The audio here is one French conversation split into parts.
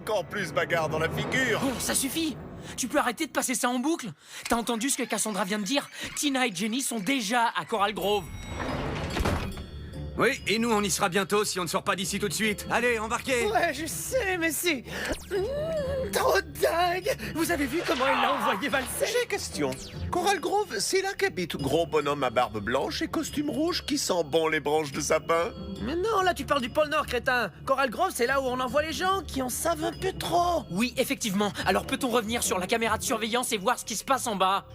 encore plus bagarre dans la figure. Bon, ça suffit. Tu peux arrêter de passer ça en boucle? T'as entendu ce que Cassandra vient de dire? Tina et Jenny sont déjà à Coral Grove. Oui, et nous, on y sera bientôt si on ne sort pas d'ici tout de suite. Allez, embarquez! Ouais, je sais, mais c'est... trop dingue! Vous avez vu comment elle l'a envoyé valser? J'ai question. Coral Grove, c'est là qu'habite gros bonhomme à barbe blanche et costume rouge qui sent bon les branches de sapin. Mais non, là tu parles du pôle Nord, crétin. Coral Grove, c'est là où on envoie les gens qui en savent un peu trop. Oui, effectivement. Alors peut-on revenir sur la caméra de surveillance et voir ce qui se passe en bas?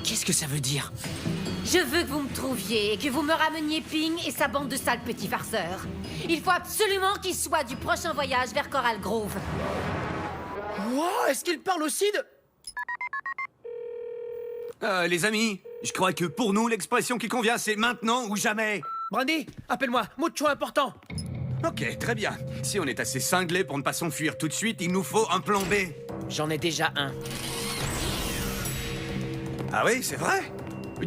Qu'est-ce que ça veut dire? Je veux que vous me trouviez et que vous me rameniez Ping et sa bande de sales petits farceurs. Il faut absolument qu'ils soient du prochain voyage vers Coral Grove. Wow, est-ce qu'il parle aussi de... Les amis, je crois que pour nous, l'expression qui convient, c'est maintenant ou jamais. Brandy, appelle-moi, mucho important. Ok, très bien. Si on est assez cinglé pour ne pas s'enfuir tout de suite, il nous faut un plan B. J'en ai déjà un. Ah oui, c'est vrai?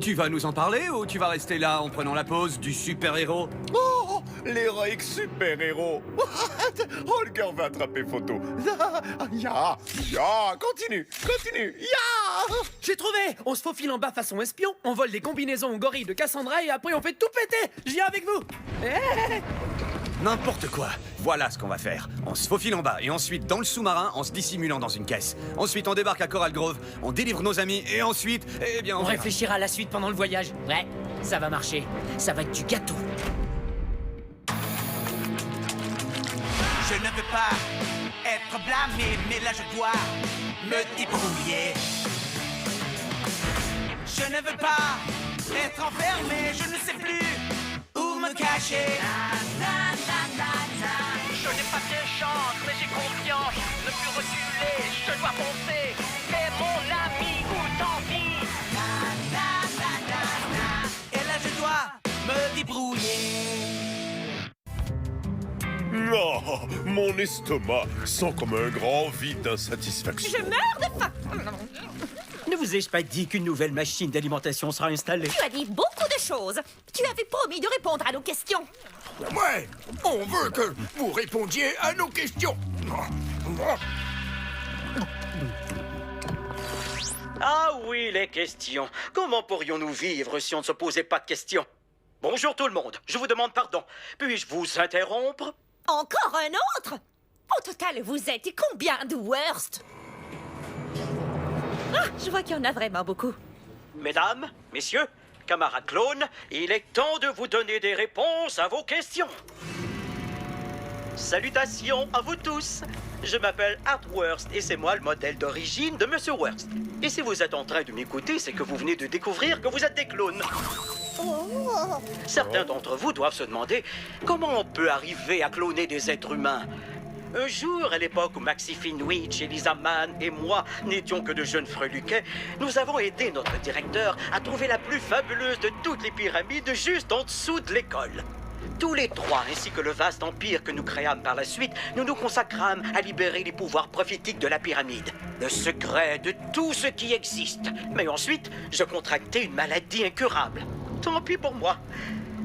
Tu vas nous en parler ou tu vas rester là en prenant la pose du super-héros? Oh, l'héroïque super-héros. Holger va attraper photo. Ya, continue. Ya. J'ai trouvé! On se faufile en bas façon espion, on vole les combinaisons aux gorilles de Cassandra et après on fait tout péter! Je viens avec vous! N'importe quoi. Voilà ce qu'on va faire. On se faufile en bas et ensuite dans le sous-marin en se dissimulant dans une caisse. Ensuite on débarque à Coral Grove, on délivre nos amis et ensuite, eh bien On verra. réfléchira à la suite pendant le voyage. Ouais, ça va marcher. Ça va être du gâteau. Je ne veux pas être blâmé, mais là je dois me débrouiller. Je ne veux pas être enfermé, je ne sais plus où me cacher. Je n'ai pas de chance, mais j'ai confiance. Ne plus reculer, je dois foncer. Mais mon ami, ou tant pis. Et là je dois me débrouiller. Oh, mon estomac sent comme un grand vide d'insatisfaction. Je meurs de faim. Ne vous ai-je pas dit qu'une nouvelle machine d'alimentation sera installée? Tu as dit beaucoup de choses. Tu avais promis de répondre à nos questions. Ouais, on veut que vous répondiez à nos questions. Ah oui, les questions. Comment pourrions-nous vivre si on ne se posait pas de questions? Bonjour tout le monde, je vous demande pardon. Puis-je vous interrompre? Encore un autre? Au total, vous êtes combien de worst? Ah, je vois qu'il y en a vraiment beaucoup. Mesdames, messieurs, camarades clones, il est temps de vous donner des réponses à vos questions. Salutations à vous tous. Je m'appelle Art Worst et c'est moi le modèle d'origine de Monsieur Worst. Et si vous êtes en train de m'écouter, c'est que vous venez de découvrir que vous êtes des clones. Certains d'entre vous doivent se demander comment on peut arriver à cloner des êtres humains. Un jour, à l'époque où Maxie Finwich, Elisa Mann et moi n'étions que de jeunes freluquets, nous avons aidé notre directeur à trouver la plus fabuleuse de toutes les pyramides juste en dessous de l'école. Tous les trois, ainsi que le vaste empire que nous créâmes par la suite, nous nous consacrâmes à libérer les pouvoirs prophétiques de la pyramide. Le secret de tout ce qui existe. Mais ensuite, je contractai une maladie incurable. Tant pis pour moi.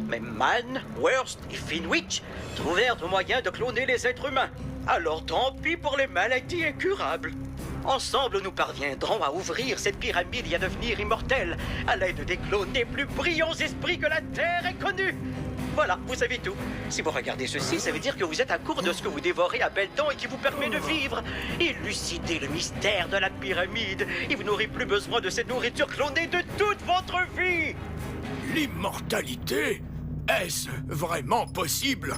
Mais Mann, Worst et Finwich trouvèrent le moyen de cloner les êtres humains. Alors tant pis pour les maladies incurables. Ensemble, nous parviendrons à ouvrir cette pyramide et à devenir immortels à l'aide des clones des plus brillants esprits que la Terre ait connus. Voilà, vous savez tout. Si vous regardez ceci, ça veut dire que vous êtes à court de ce que vous dévorez à belle dents et qui vous permet de vivre. Élucidez le mystère de la pyramide et vous n'aurez plus besoin de cette nourriture clonée de toute votre vie. L'immortalité? Est-ce vraiment possible?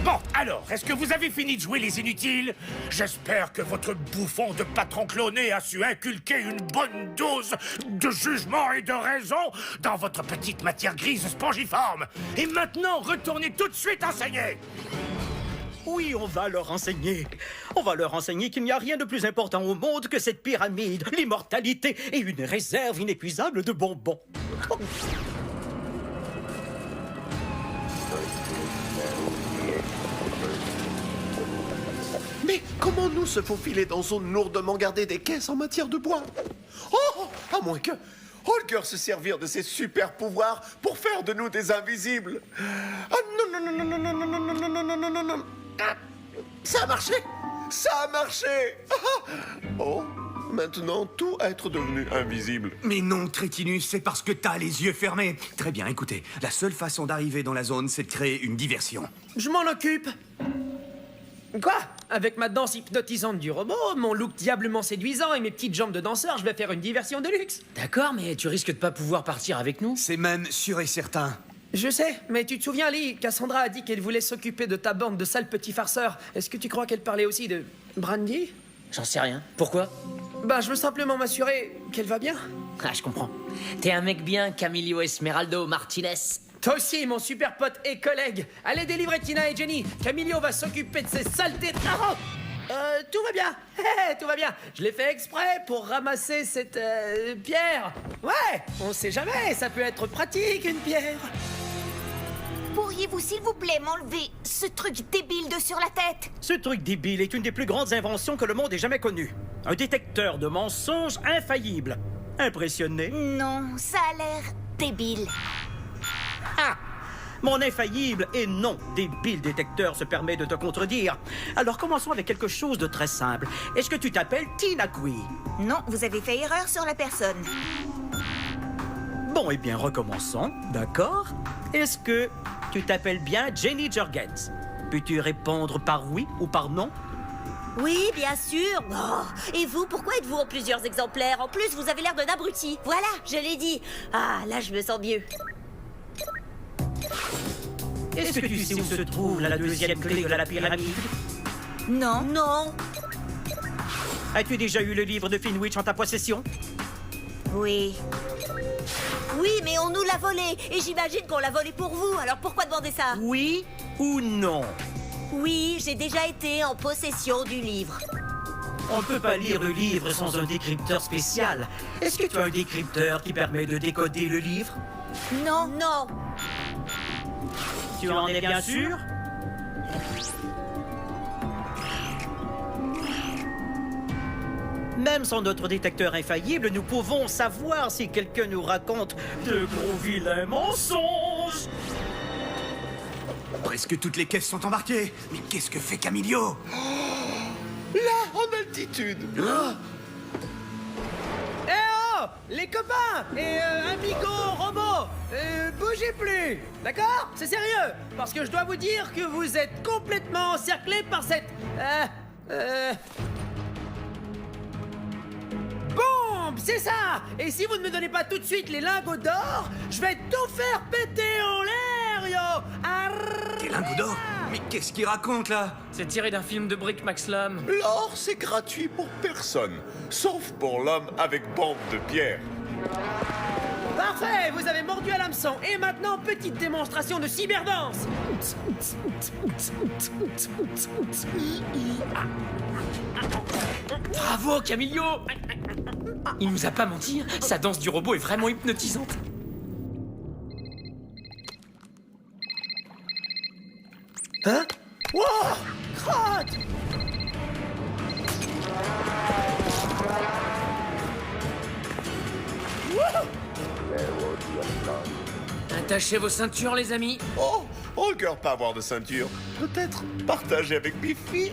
Bon, alors, est-ce que vous avez fini de jouer les inutiles? J'espère que votre bouffon de patron cloné a su inculquer une bonne dose de jugement et de raison dans votre petite matière grise spongiforme. Et maintenant, retournez tout de suite enseigner. Oui, on va leur enseigner. On va leur enseigner qu'il n'y a rien de plus important au monde que cette pyramide, l'immortalité et une réserve inépuisable de bonbons. Mais comment nous se faufiler dans zone lourdement gardée des caisses en matière de bois? Oh, à moins que Holger se servir de ses super pouvoirs pour faire de nous des invisibles. Ah non, non, non, non, non, non, non, non, non, non, non, non, non. Ça a marché! Ça a marché! Oh, maintenant tout a être devenu invisible. Mais non, crétinus, c'est parce que t'as les yeux fermés. Très bien, écoutez, la seule façon d'arriver dans la zone, c'est de créer une diversion. Je m'en occupe. Quoi? Avec ma danse hypnotisante du robot, mon look diablement séduisant et mes petites jambes de danseur, je vais faire une diversion de luxe. D'accord, mais tu risques de pas pouvoir partir avec nous. C'est même sûr et certain. Je sais, mais tu te souviens, Lee, Cassandra a dit qu'elle voulait s'occuper de ta bande de sales petits farceurs. Est-ce que tu crois qu'elle parlait aussi de Brandy? J'en sais rien. Pourquoi? Bah, je veux simplement m'assurer qu'elle va bien. Ah, je comprends. T'es un mec bien, Camillo Esmeraldo Martinez. Toi aussi, mon super pote et collègue. Allez délivrer Tina et Jenny. Camillo va s'occuper de ces saletés. Tout va bien. Tout va bien. Je l'ai fait exprès pour ramasser cette pierre. Ouais, on sait jamais, ça peut être pratique, une pierre. Pourriez-vous, s'il vous plaît, m'enlever ce truc débile de sur la tête? Ce truc débile est une des plus grandes inventions que le monde ait jamais connues. Un détecteur de mensonges infaillible. Impressionné? Non, ça a l'air débile. Ah! Mon infaillible et non débile détecteur se permet de te contredire. Alors commençons avec quelque chose de très simple. Est-ce que tu t'appelles Tina Kui? Non, vous avez fait erreur sur la personne. Bon, eh bien, recommençons, d'accord? Est-ce que tu t'appelles bien Jenny Jurgens? Peux-tu répondre par oui ou par non? Oui, bien sûr. Oh, et vous, pourquoi êtes-vous en plusieurs exemplaires? En plus, vous avez l'air d'un abruti. Voilà, je l'ai dit. Ah, là, je me sens mieux. Est-ce que tu sais où se trouve la deuxième clé de la pyramide? Non. Non. As-tu déjà eu le livre de Finwich en ta possession? Oui. Oui, mais on nous l'a volé. Et j'imagine qu'on l'a volé pour vous. Alors pourquoi demander ça? Oui ou non? Oui, j'ai déjà été en possession du livre. On ne peut pas lire le livre sans un décrypteur spécial. Est-ce que tu as un décrypteur qui permet de décoder le livre? Non. Non. Tu en es bien sûr? Même sans notre détecteur infaillible, nous pouvons savoir si quelqu'un nous raconte de gros vilains mensonges. Presque toutes les caisses sont embarquées. Mais qu'est-ce que fait Camillo? Là, en altitude. Eh oh, les copains et amigos robots, bougez plus, d'accord? C'est sérieux, parce que je dois vous dire que vous êtes complètement encerclés par cette... bombe, c'est ça! Et si vous ne me donnez pas tout de suite les lingots d'or, je vais tout faire péter en l'air, yo! Des lingots d'or? Mais qu'est-ce qu'il raconte, là? C'est tiré d'un film de Brick McSlam. L'or, c'est gratuit pour personne, sauf pour l'homme avec bande de pierre. Parfait, vous avez mordu à l'hameçon. Et maintenant, petite démonstration de cyberdance. Bravo, Camillo! Il nous a pas menti, sa danse du robot est vraiment hypnotisante. Hein? Wow! Crotte! Attachez vos ceintures, les amis. Oh, Holger pas avoir de ceinture. Peut-être partager avec Biffy.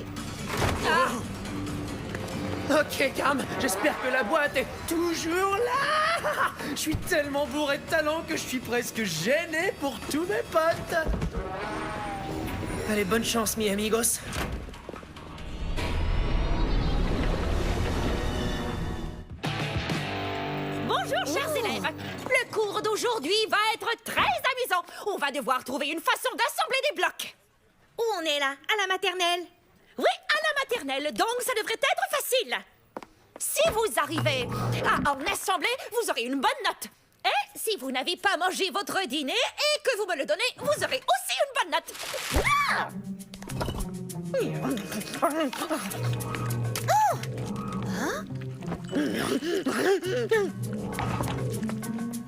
Ok, Cam, j'espère que la boîte est toujours là. Je suis tellement bourré de talent que je suis presque gêné pour tous mes potes. Allez, bonne chance, mi amigos. Bonjour, chers élèves. Le cours d'aujourd'hui va être très amusant. On va devoir trouver une façon d'assembler des blocs. Où on est là? À la maternelle? Oui, à la maternelle, donc ça devrait être facile. Si vous arrivez à en assembler, vous aurez une bonne note. Et si vous n'avez pas mangé votre dîner et que vous me le donnez, vous aurez aussi une bonne note. Ah!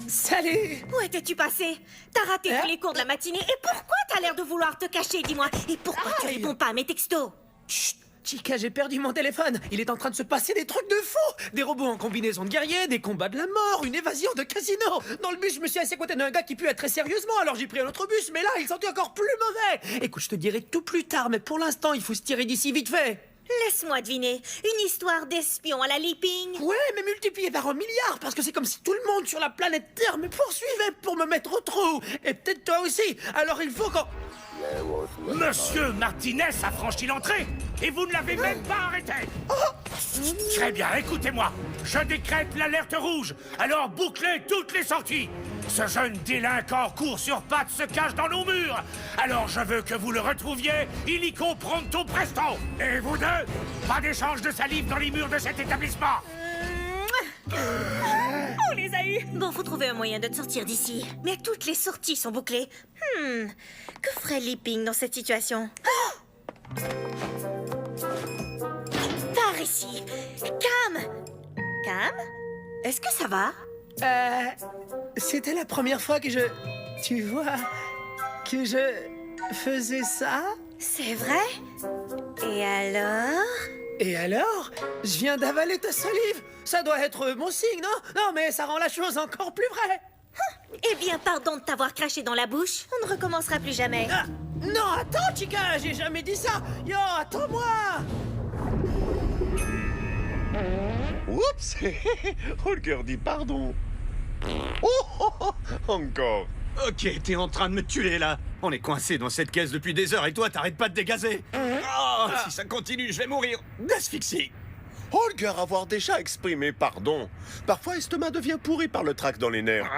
Salut! Où étais-tu passé? T'as raté tous les cours de la matinée. Et pourquoi t'as l'air de vouloir te cacher, dis-moi? Et pourquoi tu réponds pas à mes textos? Chut! Chica, j'ai perdu mon téléphone. Il est en train de se passer des trucs de fou. Des robots en combinaison de guerriers, des combats de la mort, une évasion de casino. Dans le bus, je me suis assis à côté d'un gars qui puait très sérieusement, alors j'ai pris un autre bus, mais là, il sentait encore plus mauvais. Écoute, je te dirai tout plus tard, mais pour l'instant, il faut se tirer d'ici vite fait. Laisse-moi deviner. Une histoire d'espion à la Leaping. Ouais, mais multiplié par 1 milliard, parce que c'est comme si tout le monde sur la planète Terre me poursuivait pour me mettre au trou. Et peut-être toi aussi. Alors il faut qu'on... Monsieur Martinez a franchi l'entrée et vous ne l'avez même pas arrêté. Très bien, écoutez-moi. Je décrète l'alerte rouge. Alors bouclez toutes les sorties. Ce jeune délinquant court sur pattes se cache dans nos murs. Alors je veux que vous le retrouviez illico pronto presto. Et vous deux, pas d'échange de salive dans les murs de cet établissement. On les a eus. Bon, faut trouver un moyen de te sortir d'ici. Mais toutes les sorties sont bouclées. Que ferait Leaping dans cette situation? Par ici. Cam! Cam? Est-ce que ça va? C'était la première fois que tu vois, que je faisais ça. C'est vrai? Et alors? Et alors? Je viens d'avaler ta salive. Ça doit être bon signe, non? Non, mais ça rend la chose encore plus vraie. Eh bien, pardon de t'avoir craché dans la bouche. On ne recommencera plus jamais. Ah, non, attends, Chica, j'ai jamais dit ça. Yo, attends-moi. Oups. Holger dit pardon. Oh, encore. Ok, t'es en train de me tuer là. On est coincé dans cette caisse depuis des heures et toi t'arrêtes pas de dégazer. Oh, si ça continue, je vais mourir d'asphyxie. Holger avoir déjà exprimé pardon. Parfois, l'estomac devient pourri par le trac dans les nerfs.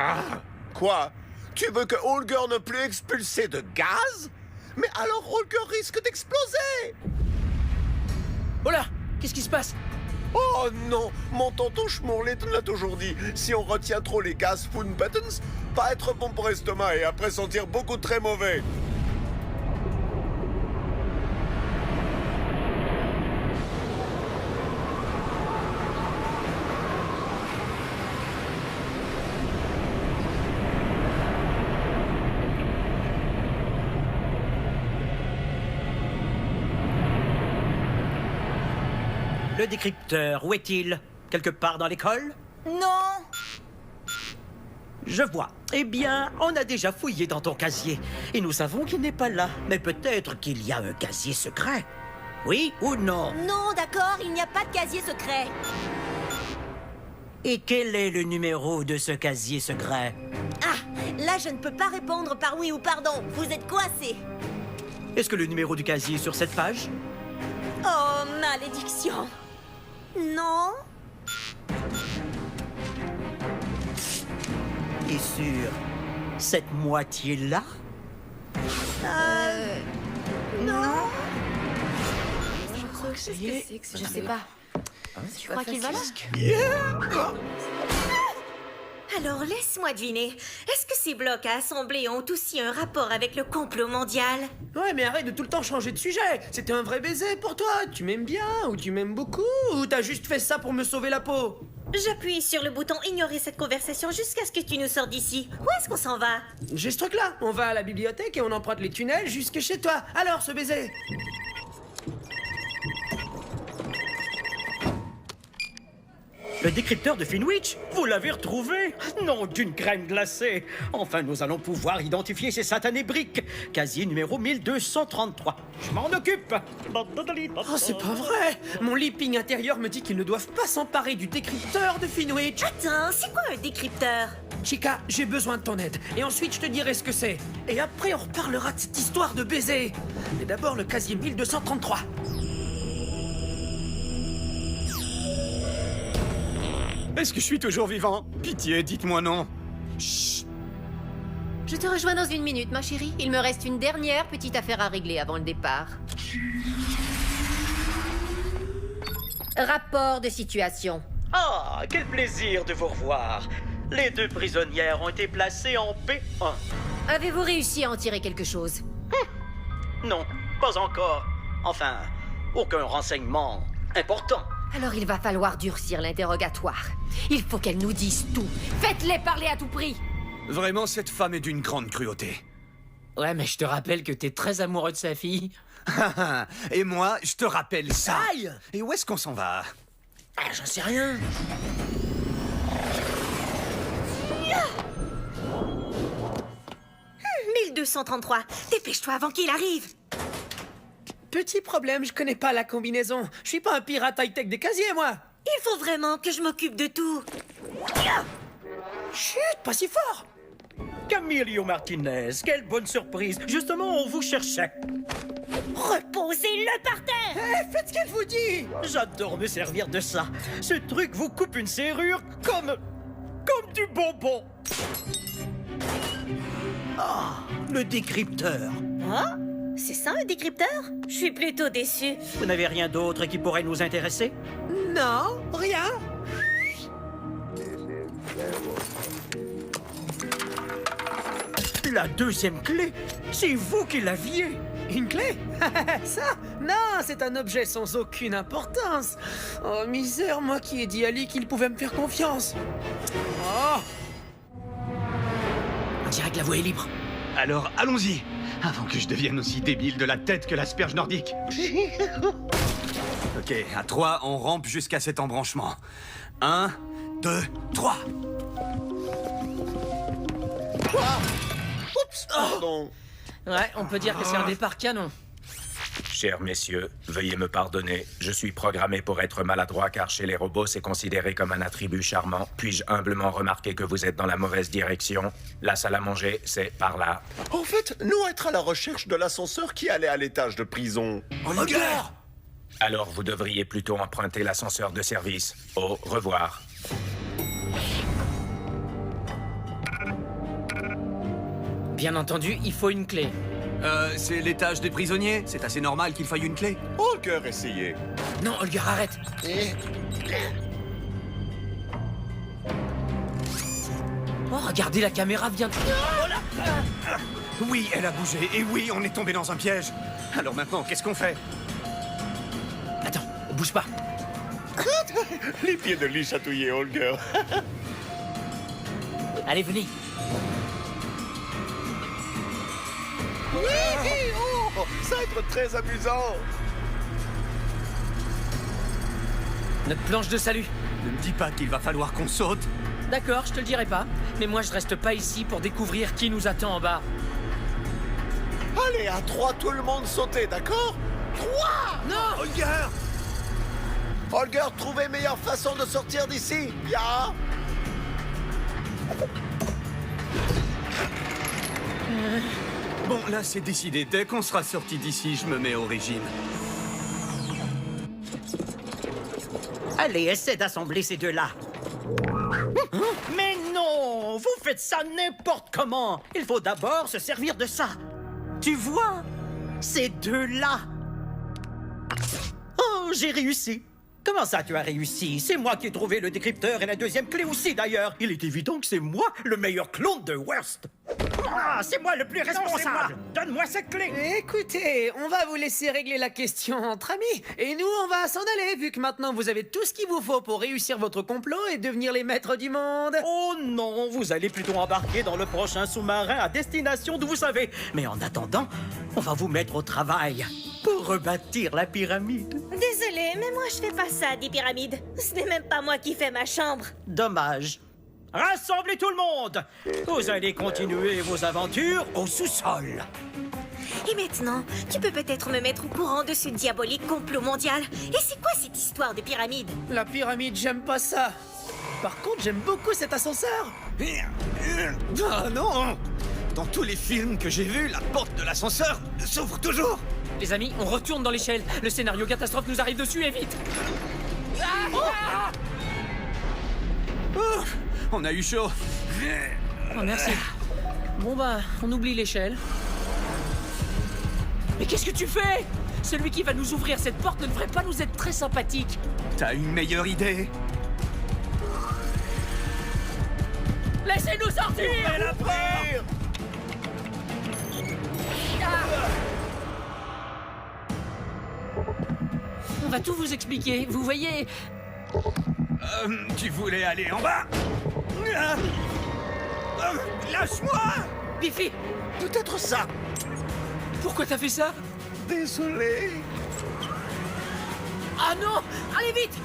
Quoi? Tu veux que Holger ne plus expulser de gaz? Mais alors Holger risque d'exploser. Oh là, qu'est-ce qui se passe? Oh non, mon tonton Schmourlet l'a toujours dit. Si on retient trop les gaz food buttons, pas être bon pour l'estomac et après sentir beaucoup très mauvais. Le décrypteur, où est-il? Quelque part dans l'école? Non. Je vois. Eh bien, on a déjà fouillé dans ton casier. Et nous savons qu'il n'est pas là. Mais peut-être qu'il y a un casier secret. Oui ou non? Non, d'accord, il n'y a pas de casier secret. Et quel est le numéro de ce casier secret? Ah, là, je ne peux pas répondre par oui ou pardon. Vous êtes coincés. Est-ce que le numéro du casier est sur cette page? Oh, malédiction. Non. Et sur cette moitié-là? Non. Je sais pas. Tu crois qu'il va là? Alors, laisse-moi deviner. Est-ce que ces blocs à assembler ont aussi un rapport avec le complot mondial? Ouais, mais arrête de tout le temps changer de sujet. C'était un vrai baiser pour toi. Tu m'aimes bien ou tu m'aimes beaucoup ou t'as juste fait ça pour me sauver la peau? J'appuie sur le bouton ignorer cette conversation jusqu'à ce que tu nous sortes d'ici. Où est-ce qu'on s'en va? J'ai ce truc-là. On va à la bibliothèque et on emprunte les tunnels jusque chez toi. Alors, ce baiser? Le décrypteur de Finwich? Vous l'avez retrouvé? Non, d'une crème glacée. Enfin, nous allons pouvoir identifier ces satanées briques. Casier numéro 1233. Je m'en occupe. Oh, c'est pas vrai. Mon leaping intérieur me dit qu'ils ne doivent pas s'emparer du décrypteur de Finwich. Attends, c'est quoi un décrypteur? Chica, j'ai besoin de ton aide. Et ensuite, je te dirai ce que c'est. Et après, on reparlera de cette histoire de baiser. Mais d'abord, le casier 1233. Est-ce que je suis toujours vivant? Pitié, dites-moi non. Chut. Je te rejoins dans 1 minute, ma chérie. Il me reste une dernière petite affaire à régler avant le départ. Rapport de situation. Ah, quel plaisir de vous revoir. Les 2 prisonnières ont été placées en P1. Avez-vous réussi à en tirer quelque chose? Non, pas encore. Enfin, aucun renseignement important. Alors il va falloir durcir l'interrogatoire. Il faut qu'elle nous dise tout. Faites-les parler à tout prix. Vraiment, cette femme est d'une grande cruauté. Ouais, mais je te rappelle que t'es très amoureux de sa fille. Et moi, je te rappelle ça. Aïe! Et où est-ce qu'on s'en va? Ah, j'en sais rien. « 1233, dépêche-toi avant qu'il arrive. Petit problème, je connais pas la combinaison. Je suis pas un pirate high-tech des casiers, moi. Il faut vraiment que je m'occupe de tout. Chut, pas si fort. Camilio Martinez, quelle bonne surprise. Justement, on vous cherchait. Reposez-le par terre. Faites ce qu'elle vous dit. J'adore me servir de ça. Ce truc vous coupe une serrure comme du bonbon. Ah, le décrypteur. Oh, c'est ça un décrypteur? Je suis plutôt déçue. Vous n'avez rien d'autre qui pourrait nous intéresser? Non, rien. La deuxième clé, c'est vous qui l'aviez. Une clé? Ça? Non, c'est un objet sans aucune importance. Oh, misère, moi qui ai dit à Lee qu'il pouvait me faire confiance. Oh! On dirait que la voie est libre. Alors, allons-y, avant que je devienne aussi débile de la tête que l'asperge nordique. Ok, à 3, on rampe jusqu'à cet embranchement. 1, 2, 3. Oups, pardon. Ouais, on peut dire que c'est un départ canon. Chers messieurs, veuillez me pardonner. Je suis programmé pour être maladroit car chez les robots, c'est considéré comme un attribut charmant. Puis-je humblement remarquer que vous êtes dans la mauvaise direction? La salle à manger, c'est par là. En fait, nous être à la recherche de l'ascenseur qui allait à l'étage de prison. Holger! Alors vous devriez plutôt emprunter l'ascenseur de service. Au revoir. Bien entendu, il faut une clé. C'est l'étage des prisonniers. C'est assez normal qu'il faille une clé. Holger, essayez. Non, Holger, arrête. Oh, regardez, la caméra vient de... Oui, elle a bougé. Et oui, on est tombé dans un piège. Alors maintenant, qu'est-ce qu'on fait? Attends, bouge pas. Les pieds de Lee chatouillés, Holger. Allez, venez. Oh, ça va être très amusant. Notre planche de salut. Ne me dis pas qu'il va falloir qu'on saute. D'accord, je te le dirai pas. Mais moi, je reste pas ici pour découvrir qui nous attend en bas. Allez, à 3, tout le monde sautez, d'accord? 3! Non! Holger! Holger, trouvez meilleure façon de sortir d'ici. Bien! Bon, là, c'est décidé. Dès qu'on sera sorti d'ici, je me mets au régime. Allez, essaie d'assembler ces deux-là. Mais non! Vous faites ça n'importe comment! Il faut d'abord se servir de ça. Tu vois? Ces deux-là. Oh, j'ai réussi. Comment ça, tu as réussi? C'est moi qui ai trouvé le décrypteur et la deuxième clé aussi, d'ailleurs. Il est évident que c'est moi, le meilleur clone de Worst. Ah, c'est moi le plus responsable. Donne-moi cette clé. Écoutez, on va vous laisser régler la question entre amis. Et nous, on va s'en aller, vu que maintenant vous avez tout ce qu'il vous faut pour réussir votre complot et devenir les maîtres du monde. Oh non, vous allez plutôt embarquer dans le prochain sous-marin à destination d'où vous savez. Mais en attendant, on va vous mettre au travail pour rebâtir la pyramide. Désolée, mais moi je fais pas ça, des pyramides. Ce n'est même pas moi qui fais ma chambre. Dommage. Rassemblez tout le monde! Vous allez continuer vos aventures au sous-sol. Et maintenant, tu peux peut-être me mettre au courant de ce diabolique complot mondial. Et c'est quoi cette histoire de pyramide? La pyramide, j'aime pas ça. Par contre, j'aime beaucoup cet ascenseur. Ah non! Dans tous les films que j'ai vus, la porte de l'ascenseur s'ouvre toujours. Les amis, on retourne dans l'échelle. Le scénario catastrophe nous arrive dessus et vite. On a eu chaud. Oh, merci. Bon bah, on oublie l'échelle. Mais qu'est-ce que tu fais? Celui qui va nous ouvrir cette porte ne devrait pas nous être très sympathique. T'as une meilleure idée? Laissez-nous sortir! La porte! On va tout vous expliquer. Vous voyez... Tu voulais aller en bas? Lâche-moi! Biffy! Peut-être ça. Pourquoi t'as fait ça? Désolé. Ah non! Allez vite!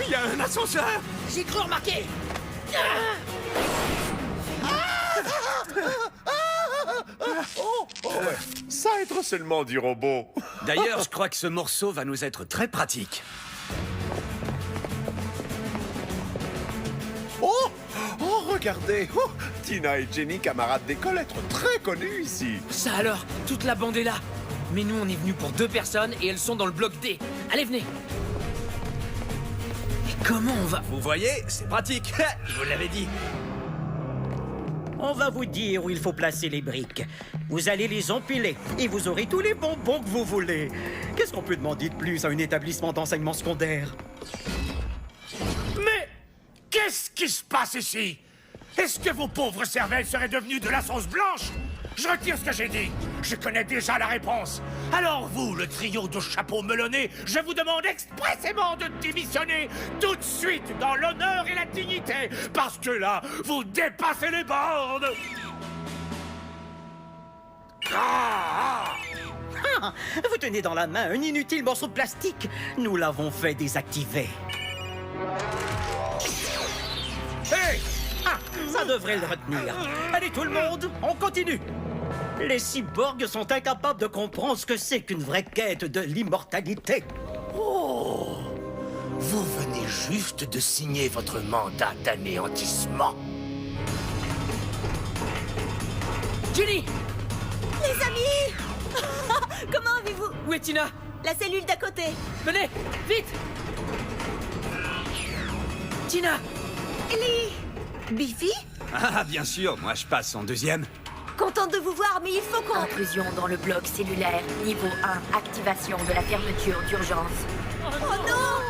Il y a un ascenseur! J'ai cru remarquer! Ça être seulement du robot. D'ailleurs, je crois que ce morceau va nous être très pratique. Regardez. Tina et Jenny, camarades d'école, être très connus ici. Ça alors, toute la bande est là. Mais nous, on est venus pour 2 personnes et elles sont dans le bloc D. Allez, venez. Et comment on va... Vous voyez, c'est pratique. Je vous l'avais dit. On va vous dire où il faut placer les briques. Vous allez les empiler et vous aurez tous les bonbons que vous voulez. Qu'est-ce qu'on peut demander de plus à un établissement d'enseignement secondaire? Mais qu'est-ce qui se passe ici? Est-ce que vos pauvres cervelles seraient devenues de la sauce blanche? Je retire ce que j'ai dit. Je connais déjà la réponse. Alors vous, le trio de chapeaux melonnés, je vous demande expressément de démissionner tout de suite dans l'honneur et la dignité, parce que là, vous dépassez les bornes. Ah, vous tenez dans la main un inutile morceau de plastique. Nous l'avons fait désactiver. Hey! Ça devrait le retenir. Allez tout le monde, on continue. Les cyborgs sont incapables de comprendre ce que c'est qu'une vraie quête de l'immortalité. Oh! Vous venez juste de signer votre mandat d'anéantissement. Jenny! Les amis! Comment avez-vous? Où est Tina? La cellule d'à côté. Venez, vite! Tina! Ellie! Biffy? Ah, bien sûr, moi je passe en deuxième. Contente de vous voir, mais il faut qu'on... Intrusion dans le bloc cellulaire, niveau 1, activation de la fermeture d'urgence. Oh non!